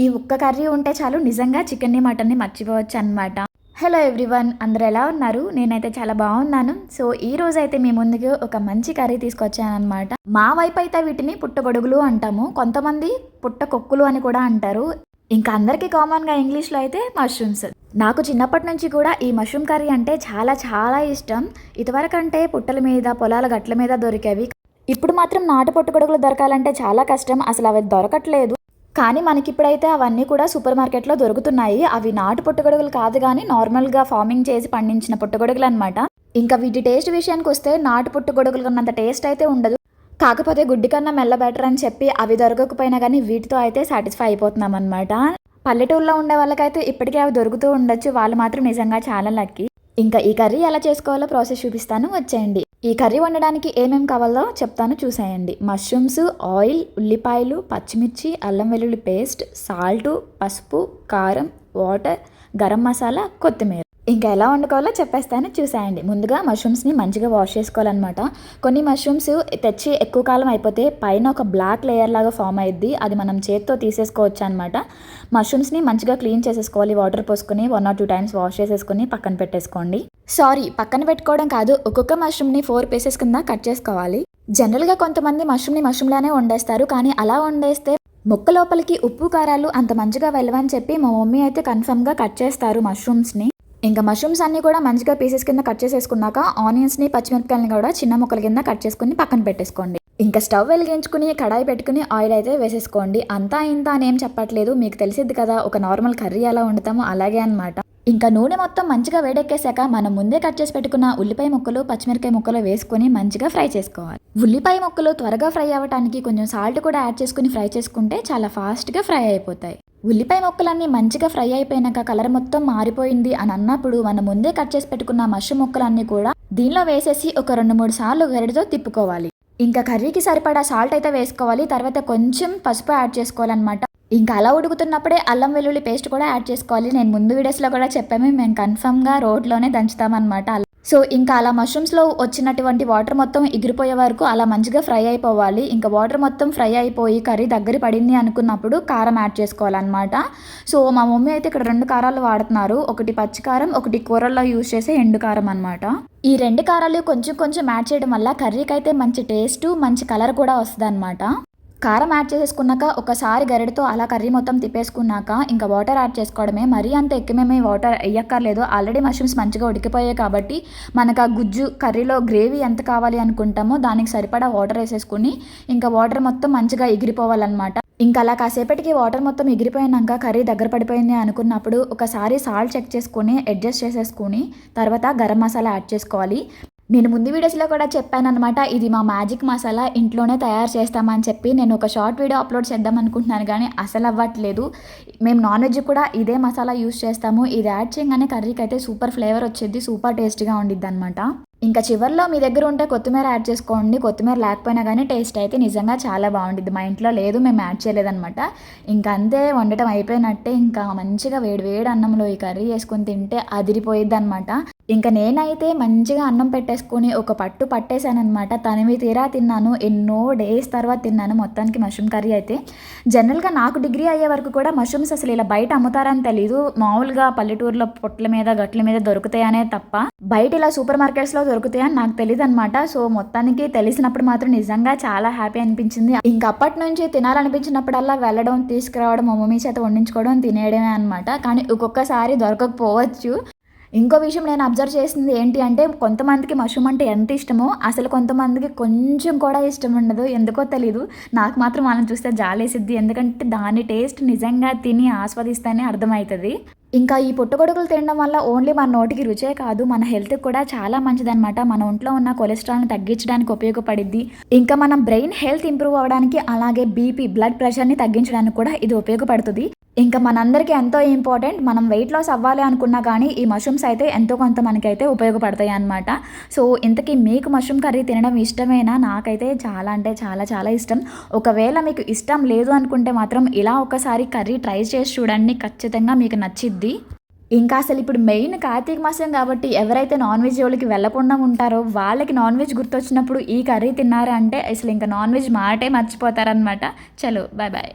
ఈ ఒక్క కర్రీ ఉంటే చాలు నిజంగా చికెన్ని మటన్ని మర్చిపోవచ్చు అనమాట. హలో ఎవ్రీవన్, అందరూ ఎలా ఉన్నారు? నేనైతే చాలా బాగున్నాను. సో ఈ రోజు అయితే మీ ముందుకు ఒక మంచి కర్రీ తీసుకొచ్చానమాట. మా వైపు అయితే వీటిని పుట్టగొడుగులు అంటాము, కొంతమంది పుట్టకొక్కులు అని కూడా అంటారు. ఇంకా అందరికీ కామన్గా ఇంగ్లీష్లో అయితే మష్రూమ్స్. నాకు చిన్నప్పటి నుంచి కూడా ఈ మష్రూమ్ కర్రీ అంటే చాలా చాలా ఇష్టం. ఇదివరకంటే పుట్టల మీద, పొలాల గట్ల మీద దొరికేవి. ఇప్పుడు మాత్రం నాటు పుట్టగొడుగులు దొరకాలంటే చాలా కష్టం, అసలు అవి దొరకట్లేదు. కానీ మనకిప్పుడైతే అవన్నీ కూడా సూపర్ మార్కెట్లో దొరుకుతున్నాయి. అవి నాటు పుట్టగొడుగులు కాదు కానీ నార్మల్గా ఫార్మింగ్ చేసి పండించిన పుట్టగొడుగులు అనమాట. ఇంకా వీటి టేస్ట్ విషయానికి వస్తే నాటు పుట్టగొడుగులు కన్నంత టేస్ట్ అయితే ఉండదు. కాకపోతే గుడ్డి కన్నా మెల్ల బెటర్ అని చెప్పి అవి దొరకకపోయినా కానీ వీటితో అయితే సాటిస్ఫై అయిపోతున్నాం అనమాట. పల్లెటూరులో ఉండే వాళ్ళకైతే ఇప్పటికే అవి దొరుకుతూ ఉండొచ్చు, వాళ్ళు మాత్రం నిజంగా చాలా లక్కీ. ఇంకా ఈ కర్రీ ఎలా చేసుకోవాలో ప్రాసెస్ చూపిస్తాను, వచ్చేయండి. ఈ కర్రీ వండడానికి ఏమేమి కావాలో చెప్తాను, చూసేయండి. మష్రూమ్స్, ఆయిల్, ఉల్లిపాయలు, పచ్చిమిర్చి, అల్లం వెల్లుల్లి పేస్ట్, సాల్టు, పసుపు, కారం, వాటర్, గరం మసాలా, కొత్తిమీర. ఇంకా ఎలా వండుకోవాలో చెప్పేస్తాను, చూసేయండి. ముందుగా మష్రూమ్స్ని మంచిగా వాష్ చేసుకోవాలన్నమాట. కొన్ని మష్రూమ్స్ తెచ్చి ఎక్కువ కాలం అయిపోతే పైన ఒక బ్లాక్ లేయర్ లాగా ఫామ్ అయ్యిద్ది, అది మనం చేత్తో తీసేసుకోవచ్చు అనమాట. మష్రూమ్స్ని మంచిగా క్లీన్ చేసేసుకోవాలి, వాటర్ పోసుకొని 1 or 2 times వాష్ చేసేసుకొని పక్కన పెట్టేసుకోండి. పక్కన పెట్టుకోవడం కాదు, ఒక్కొక్క మష్రూమ్ని 4 pieces కింద కట్ చేసుకోవాలి. జనరల్గా కొంతమంది మష్రూమ్లానే వండేస్తారు, కానీ అలా వండేస్తే ముక్క లోపలికి ఉప్పు కారాలు అంత మంచిగా వెళ్ళవని చెప్పి మా మమ్మీ అయితే కన్ఫర్మ్గా కట్ చేస్తారు మష్రూమ్స్ని. ఇంకా మష్రూమ్స్ అన్నీ కూడా మంచిగా పీసెస్ కింద కట్ చేసేసుకున్నాక ఆనియన్స్ని, పచ్చిమిరపకాయలని కూడా చిన్న ముక్కల కింద కట్ చేసుకుని పక్కన పెట్టేసుకోండి. ఇంకా స్టవ్ వెలిగించుకుని కడాయి పెట్టుకుని ఆయిల్ అయితే వేసేసుకోండి. అంతా ఇంత అని ఏం చెప్పట్లేదు, మీకు తెలిసిద్ది కదా ఒక నార్మల్ కర్రీ ఎలా వండుతామో అలాగే అనమాట. ఇంకా నూనె మొత్తం మంచిగా వేడెక్కేసాక మనం ముందే కట్ చేసి పెట్టుకున్న ఉల్లిపాయ ముక్కలు, పచ్చిమిరకాయ ముక్కలు వేసుకుని మంచిగా ఫ్రై చేసుకోవాలి. ఉల్లిపాయ ముక్కలు త్వరగా ఫ్రై అవ్వడానికి కొంచెం సాల్ట్ కూడా యాడ్ చేసుకుని ఫ్రై చేసుకుంటే చాలా ఫాస్ట్గా ఫ్రై అయిపోతాయి. ఉల్లిపాయ ముక్కలన్నీ మంచిగా ఫ్రై అయిపోయినాక కలర్ మొత్తం మారిపోయింది అని అన్నప్పుడు మనం ముందే కట్ చేసి పెట్టుకున్న మష్రూమ్ ముక్కలన్నీ కూడా దీనిలో వేసేసి ఒక 2-3 సార్లు గరిటతో తిప్పుకోవాలి. ఇంకా కర్రీకి సరిపడా సాల్ట్ అయితే వేసుకోవాలి, తర్వాత కొంచెం పసుపు యాడ్ చేసుకోవాలన్నమాట. ఇంకా అలా ఉడుకుతున్నప్పుడే అల్లం వెల్లుల్లి పేస్ట్ కూడా యాడ్ చేసుకోవాలి. నేను ముందు వీడియోస్లో కూడా చెప్పాము, మేము కన్ఫర్మ్గా రోడ్లోనే దంచుతామన్నమాట. సో ఇంకా అలా మష్రూమ్స్లో వచ్చినటువంటి వాటర్ మొత్తం ఎగిరిపోయే వరకు అలా మంచిగా ఫ్రై అయిపోవాలి. ఇంకా వాటర్ మొత్తం ఫ్రై అయిపోయి కర్రీ దగ్గర పడింది అనుకున్నప్పుడు కారం యాడ్ చేసుకోవాలన్నమాట. సో మా మమ్మీ అయితే ఇక్కడ 2 కారాలు వాడుతున్నారు, ఒకటి పచ్చికారం, ఒకటి కూరల్లో యూజ్ చేసే ఎండు కారం అనమాట. ఈ 2 కారాలు కొంచెం కొంచెం యాడ్ చేయడం వల్ల కర్రీకి అయితే మంచి టేస్ట్, మంచి కలర్ కూడా వస్తుంది అనమాట. కారం యాడ్ చేసేసుకున్నాక ఒకసారి గరిటతో అలా కర్రీ మొత్తం తిప్పేసుకున్నాక ఇంకా వాటర్ యాడ్ చేసుకోవడమే. మరీ అంత ఎక్కువేమీ వాటర్ వేయక్కర్లేదు, ఆల్రెడీ మష్రూమ్స్ మంచిగా ఉడికిపోయాయి కాబట్టి మనకు ఆ గుజ్జు కర్రీలో గ్రేవీ ఎంత కావాలి అనుకుంటామో దానికి సరిపడా వాటర్ వేసేసుకుని ఇంకా వాటర్ మొత్తం మంచిగా ఎగిరిపోవాలన్నమాట. ఇంకా అలా కాసేపటికి వాటర్ మొత్తం ఎగిరిపోయినాక కర్రీ దగ్గర పడిపోయింది అనుకున్నప్పుడు ఒకసారి సాల్ట్ చెక్ చేసుకుని అడ్జస్ట్ చేసేసుకుని తర్వాత గరం మసాలా యాడ్ చేసుకోవాలి. నేను ముందు వీడియోస్లో కూడా చెప్పాను అనమాట, ఇది మా మ్యాజిక్ మసాలా ఇంట్లోనే తయారు చేస్తామని చెప్పి. నేను ఒక షార్ట్ వీడియో అప్లోడ్ చేద్దాం అనుకుంటున్నాను కానీ అసలు అవ్వట్లేదు. మేము నాన్ వెజ్ కూడా ఇదే మసాలా యూస్ చేస్తాము. ఇది యాడ్ చేయగానే కర్రీకి అయితే సూపర్ ఫ్లేవర్ వచ్చేది, సూపర్ టేస్ట్గా ఉండిద్ది అనమాట. ఇంకా చివరిలో మీ దగ్గర ఉంటే కొత్తిమీర యాడ్ చేసుకోండి, కొత్తిమీర లేకపోయినా కానీ టేస్ట్ అయితే నిజంగా చాలా బాగుండిద్ది. మా ఇంట్లో లేదు, మేము యాడ్ చేయలేదన్నమాట. ఇంకా అంతే, వండటం అయిపోయినట్టే. ఇంకా మంచిగా వేడి అన్నంలో ఈ కర్రీ వేసుకొని తింటే అదిరిపోయిద్ది అనమాట. ఇంకా నేనైతే మంచిగా అన్నం పెట్టేసుకొని ఒక పట్టు పట్టేశానమాట. తనివి తీరా తిన్నాను, ఎన్నో డేస్ తర్వాత తిన్నాను మొత్తానికి మష్రూమ్ కర్రీ అయితే. జనరల్గా నాకు డిగ్రీ అయ్యే వరకు కూడా మష్రూమ్స్ అసలు ఇలా బయట అమ్ముతారని తెలీదు. మామూలుగా పల్లెటూరులో పొట్ల మీద గట్ల మీద దొరుకుతాయనే తప్ప బయట ఇలా సూపర్ మార్కెట్స్లో దొరుకుతాయని నాకు తెలియదు అనమాట. సో మొత్తానికి తెలిసినప్పుడు మాత్రం నిజంగా చాలా హ్యాపీ అనిపించింది. ఇంకా అప్పటి నుంచి తినాలనిపించినప్పుడల్లా వెళ్ళడం, తీసుకురావడం, మా మమ్మీ చేత వండించుకోవడం, తినేయడమే అనమాట. కానీ ఒక్కొక్కసారి దొరకకపోవచ్చు. ఇంకో విషయం నేను అబ్జర్వ్ చేసింది ఏంటి అంటే, కొంతమందికి మష్రూమ్ అంటే ఎంత ఇష్టమో అసలు కొంతమందికి కొంచెం కూడా ఇష్టం ఉండదు, ఎందుకో తెలీదు. నాకు మాత్రం వాళ్ళని చూస్తే జాలేసిద్ది, ఎందుకంటే దాని టేస్ట్ నిజంగా తిని ఆస్వాదిస్తేనే అర్థమవుతుంది. ఇంకా ఈ పుట్టగొడుగులు తినడం వల్ల ఓన్లీ మన నోటికి రుచే కాదు, మన హెల్త్కి కూడా చాలా మంచిదన్నమాట. మన ఒంట్లో ఉన్న కొలెస్ట్రాల్ని తగ్గించడానికి ఉపయోగపడిద్ది. ఇంకా మన బ్రెయిన్ హెల్త్ ఇంప్రూవ్ అవ్వడానికి, అలాగే బీపీ, బ్లడ్ ప్రెషర్ని తగ్గించడానికి కూడా ఇది ఉపయోగపడుతుంది. ఇంకా మనందరికీ ఎంతో ఇంపార్టెంట్. మనం వెయిట్ లాస్ అవ్వాలి అనుకున్నా కానీ ఈ మష్రూమ్స్ అయితే ఎంతో కొంత మనకైతే ఉపయోగపడతాయి అన్నమాట. సో ఇంతకీ మీకు మష్రూమ్ కర్రీ తినడం ఇష్టమేనా? నాకైతే చాలా అంటే చాలా చాలా ఇష్టం. ఒకవేళ మీకు ఇష్టం లేదు అనుకుంటే మాత్రం ఇలా ఒకసారి కర్రీ ట్రై చేసి చూడండి, ఖచ్చితంగా మీకు నచ్చిద్ది. ఇంకా అసలు ఇప్పుడు మెయిన్ కార్తీక మాసం కాబట్టి ఎవరైతే నాన్ వెజ్ జోలికి వెళ్ళకుండా ఉంటారో వాళ్ళకి నాన్ వెజ్ గుర్తొచ్చినప్పుడు ఈ కర్రీ తిన్నారా అంటే అసలు ఇంకా నాన్ వెజ్ మాటే మర్చిపోతారనమాట. చలో బాయ్ బాయ్.